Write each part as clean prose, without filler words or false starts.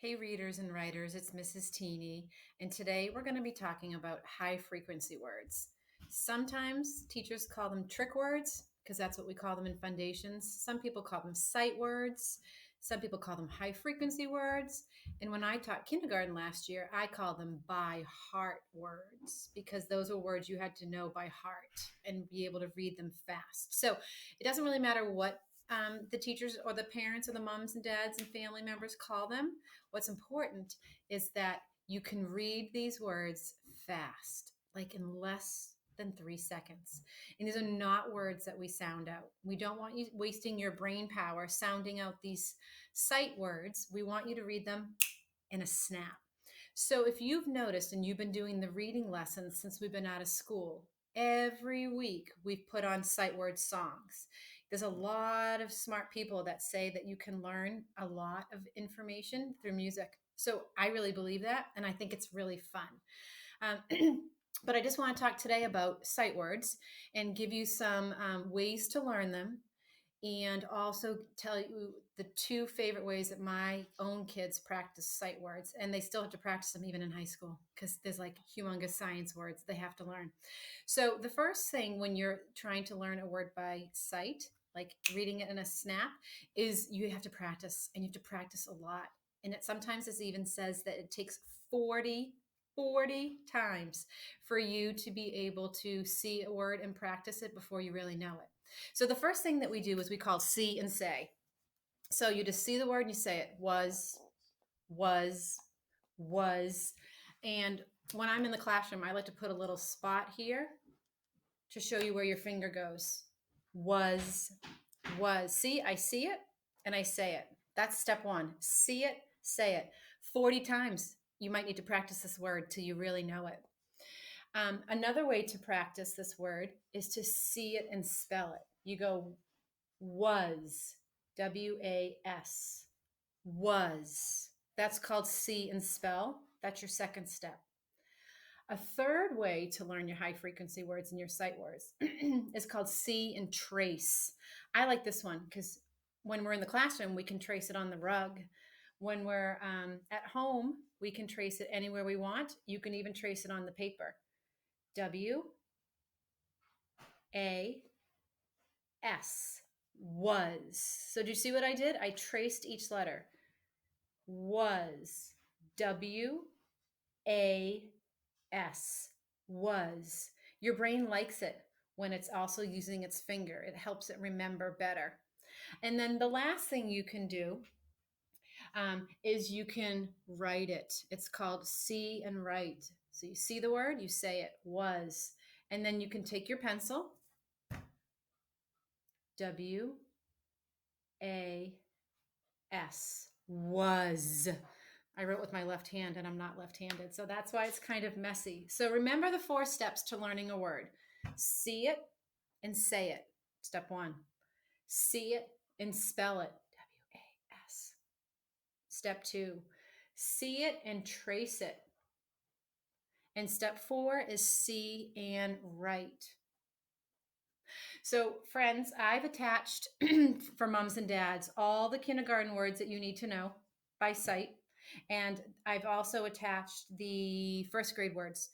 Hey, readers and writers, it's Mrs. Teeny, and today we're going to be talking about high frequency words. Sometimes teachers call them trick words because that's what we call them in foundations. Some people call them sight words. Some people call them high frequency words. And when I taught kindergarten last year, I called them by heart words because those are words you had to know by heart and be able to read them fast. So it doesn't really matter what the teachers or the parents or the moms and dads and family members call them. What's important is that you can read these words fast, like in less than 3 seconds. And these are not words that we sound out. We don't want you wasting your brain power sounding out these sight words. We want you to read them in a snap. So if you've noticed and you've been doing the reading lessons since we've been out of school, every week we've put on sight word songs. There's a lot of smart people that say that you can learn a lot of information through music. So I really believe that, and I think it's really fun. But I just want to talk today about sight words and give you some ways to learn them and also tell you the two favorite ways that my own kids practice sight words. And they still have to practice them even in high school because there's like humongous science words they have to learn. So, the first thing when you're trying to learn a word by sight, like reading it in a snap, is you have to practice and you have to practice a lot. And it sometimes it even says that it takes 40 times for you to be able to see a word and practice it before you really know it. So the first thing that we do is we call see and say. So you just see the word and you say it was, was. And when I'm in the classroom, I like to put a little spot here to show you where your finger goes. Was. See, I see it and I say it. That's step one. See it, say it. 40 times. You might need to practice this word till you really know it. Another way to practice this word is to see it and spell it. You go was, W-A-S, was. That's called see and spell. That's your second step. A third way to learn your high frequency words and your sight words is called see and trace. I like this one because when we're in the classroom, we can trace it on the rug. When we're at home, we can trace it anywhere we want. You can even trace it on the paper. W-A-S, was. So do you see what I did? I traced each letter. Was. W-A-S, was. Your brain likes it when it's also using its finger. It helps it remember better. And then the last thing you can do is you can write it. It's called see and write. So you see the word, you say it, was. And then you can take your pencil, W-A-S, was. I wrote with my left hand and I'm not left-handed. So that's why it's kind of messy. So remember the 4 steps to learning a word. See it and say it. Step 1. See it and spell it. W-A-S. Step 2. See it and trace it. And step 4 is see and write. So, friends, I've attached for moms and dads all the kindergarten words that you need to know by sight. And I've also attached the first grade words.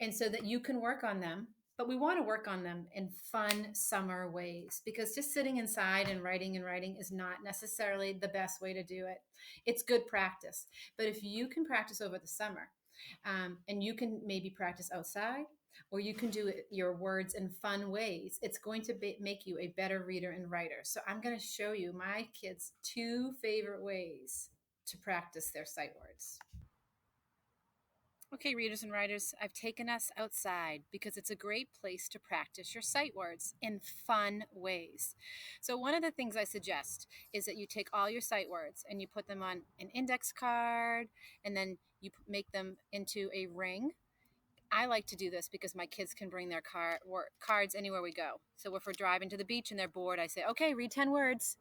And so that you can work on them. But we want to work on them in fun summer ways because just sitting inside and writing is not necessarily the best way to do it. It's good practice. But if you can practice over the summer and you can maybe practice outside, or you can do your words in fun ways, it's going to make you a better reader and writer. So I'm going to show you my kids' 2 favorite ways to practice their sight words. Okay, readers and writers, I've taken us outside because it's a great place to practice your sight words in fun ways. So one of the things I suggest is that you take all your sight words and you put them on an index card and then you make them into a ring. I like to do this because my kids can bring their cards anywhere we go. So if we're driving to the beach and they're bored, I say, okay, read 10 words.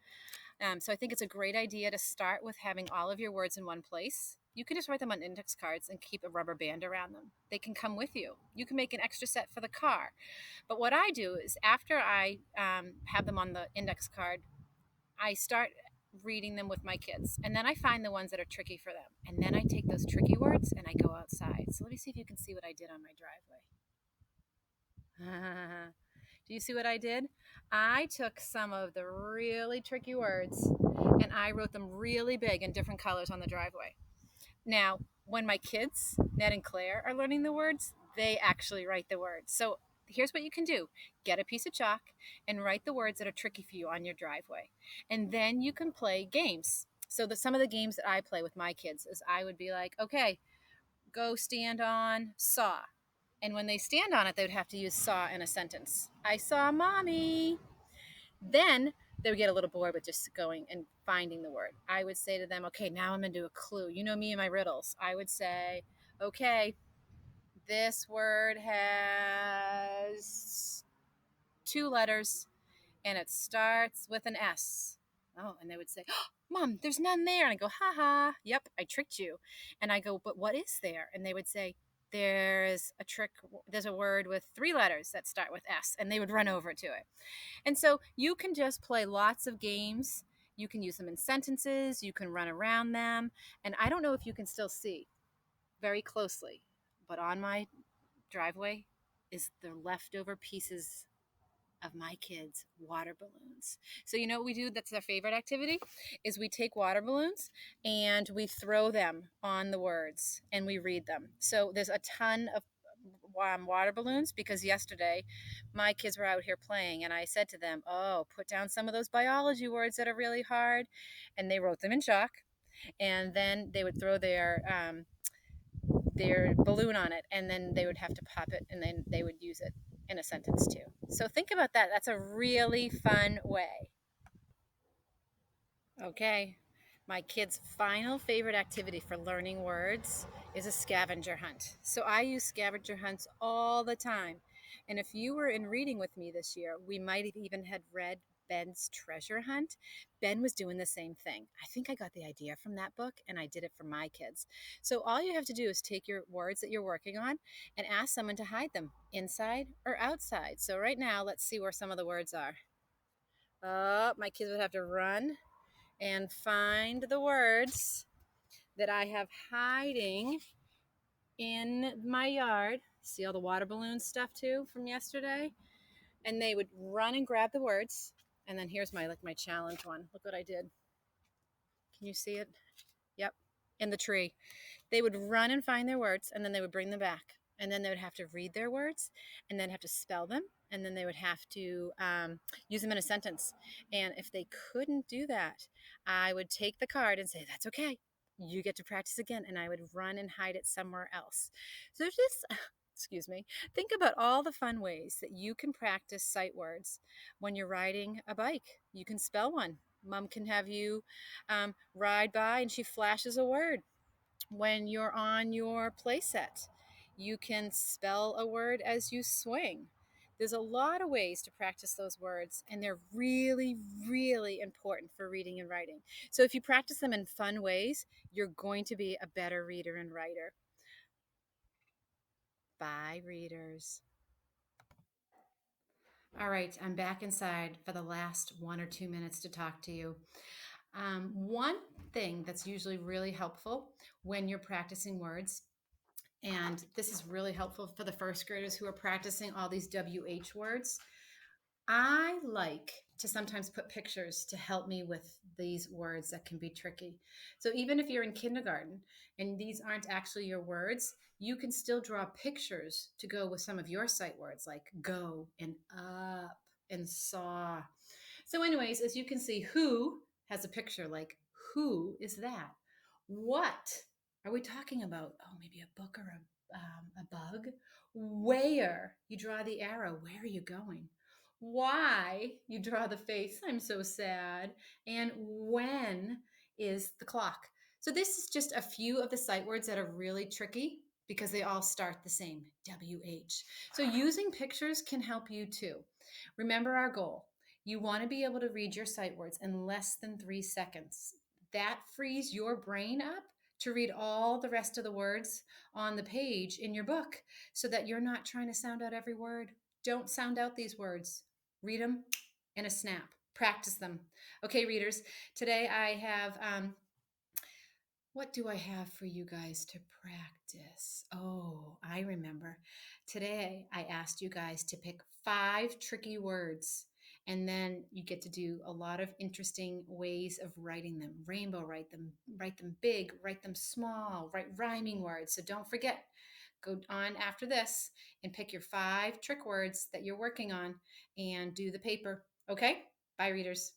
So I think it's a great idea to start with having all of your words in one place. You can just write them on index cards and keep a rubber band around them. They can come with you. You can make an extra set for the car. But what I do is after I have them on the index card, I start reading them with my kids. And then I find the ones that are tricky for them. And then I take those tricky words and I go outside. So let me see if you can see what I did on my driveway. Do you see what I did? I took some of the really tricky words and I wrote them really big in different colors on the driveway. Now, when my kids, Ned and Claire, are learning the words, they actually write the words. So here's what you can do: get a piece of chalk and write the words that are tricky for you on your driveway. And then you can play games. So some of the games that I play with my kids is I would be like, okay, go stand on saw. And when they stand on it, they would have to use saw in a sentence. I saw mommy. Then they would get a little bored with just going and finding the word. I would say to them, okay, now I'm going to do a clue. You know me and my riddles. I would say, okay, this word has two letters and it starts with an S. Oh, and they would say, oh, Mom, there's none there. And I go, ha ha, yep, I tricked you. And I go, but what is there? And they would say, there's a word with three letters that start with S. And they would run over to it. And so you can just play lots of games. You can use them in sentences, you can run around them. And I don't know if you can still see very closely, but on my driveway is the leftover pieces of my kids' water balloons. So you know what we do that's their favorite activity is we take water balloons and we throw them on the words and we read them. So there's a ton of water balloons because yesterday my kids were out here playing and I said to them, "Oh, put down some of those biology words that are really hard." And they wrote them in chalk and then they would throw their balloon on it and then they would have to pop it and then they would use it in a sentence too. So think about that. That's a really fun way. Okay. My kid's final favorite activity for learning words is a scavenger hunt. So I use scavenger hunts all the time. And if you were in reading with me this year, we might have even had read Ben's treasure hunt. Ben was doing the same thing. I think I got the idea from that book and I did it for my kids. So all you have to do is take your words that you're working on and ask someone to hide them inside or outside. So right now, let's see where some of the words are. Oh, my kids would have to run and find the words that I have hiding in my yard. See all the water balloon stuff too from yesterday? And they would run and grab the words. And then here's my challenge one. Look what I did. Can you see it? Yep. In the tree. They would run and find their words and then they would bring them back. And then they would have to read their words and then have to spell them. And then they would have to use them in a sentence. And if they couldn't do that, I would take the card and say, that's okay. You get to practice again. And I would run and hide it somewhere else. So just, excuse me, think about all the fun ways that you can practice sight words when you're riding a bike. You can spell one. Mom can have you ride by and she flashes a word. When you're on your playset, you can spell a word as you swing. There's a lot of ways to practice those words, and they're really, really important for reading and writing. So if you practice them in fun ways, you're going to be a better reader and writer. Bye, readers. All right, I'm back inside for the last 1 or 2 minutes to talk to you. One thing that's usually really helpful when you're practicing words, and this is really helpful for the first graders who are practicing all these WH words. I like to sometimes put pictures to help me with these words that can be tricky. So even if you're in kindergarten and these aren't actually your words, you can still draw pictures to go with some of your sight words like go and up and saw. So, anyways, as you can see, who has a picture like who is that? What are we talking about? Oh, maybe a book or a bug. Where you draw the arrow. Where are you going? Why you draw the face. I'm so sad. And when is the clock? So this is just a few of the sight words that are really tricky because they all start the same, WH. So using pictures can help you too. Remember our goal. You want to be able to read your sight words in less than 3 seconds. That frees your brain up to read all the rest of the words on the page in your book so that you're not trying to sound out every word. Don't sound out these words. Read them in a snap. Practice them. Okay, readers, today I have what do I have for you guys to practice? Oh, I remember. Today I asked you guys to pick 5 tricky words, and then you get to do a lot of interesting ways of writing them. Rainbow, write them big, write them small, write rhyming words. So don't forget, go on after this and pick your 5 trick words that you're working on and do the paper. Okay? Bye, readers.